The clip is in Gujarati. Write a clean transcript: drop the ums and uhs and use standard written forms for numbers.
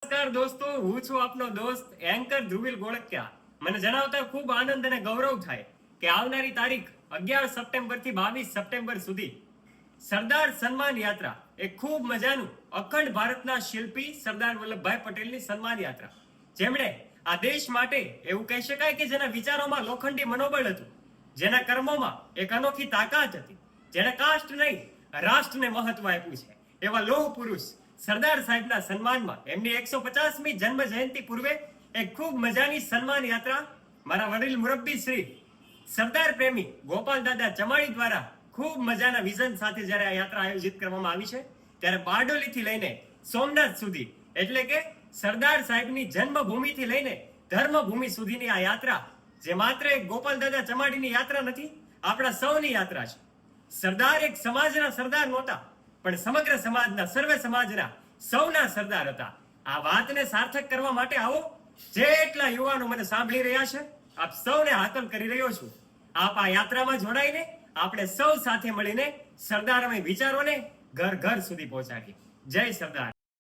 નમસ્કાર દોસ્તો, હું છું આપનો દોસ્ત એન્કર ધ્રુવિલ ગોળકિયા. મને જણાવતા ખૂબ આનંદ અને ગૌરવ થાય કે આવનારી તારીખ 11 સપ્ટેમ્બર થી 22 સપ્ટેમ્બર સુધી સરદાર સન્માન યાત્રા એ ખૂબ મજાનું અખંડ ભારતના શિલ્પી સરદાર વલ્લભભાઈ પટેલની સન્માન યાત્રા, જેમણે આ દેશ માટે એવું કહી શકાય કે જેના વિચારોમાં લોખંડી મનોબળ હતું, જેના કર્મોમાં એક અનોખી તાકાત હતી, જેણે કાસ્ટ નહીં રાષ્ટ્રને મહત્વ આપ્યું છે, એવા લોહ પુરુષ સરદાર સાહેબના સન્માનમાં એમની 150મી જન્મ જયંતિ પૂર્વે એક ખૂબ મજાની સન્માન યાત્રા મારા વડીલ મુરબ્બી શ્રી સરદાર પ્રેમી ગોપાલ દાદા ચમાડી દ્વારા ખૂબ મજાના વિઝન સાથે જ્યારે આ યાત્રા આયોજિત કરવામાં આવી છે, ત્યારે બારડોલીથી લઈને સોમનાથ સુધી, એટલે કે સરદાર સાહેબની જન્મભૂમિથી લઈને ધર્મભૂમિ સુધીની આ યાત્રા જે માત્ર એક ગોપાલ દાદા ચમાડીની યાત્રા નથી, આપણા સૌની યાત્રા છે. સરદાર એક સમાજના સરદાર નહોતા, પણ સમગ્ર સમાજના, સર્વે સમાજના, સૌના સરદાર હતા. આ વાતને સાર્થક કરવા માટે આવો જેટલા યુવાનો મને સાંભળી રહ્યા છે, આપ સૌને હાકલ કરી રહ્યો છું. આપ આ યાત્રામાં જોડાઈને આપણે સૌ સાથે મળીને સરદારમય વિચારોને ઘર ઘર સુધી પહોંચાડીએ. જય સરદાર.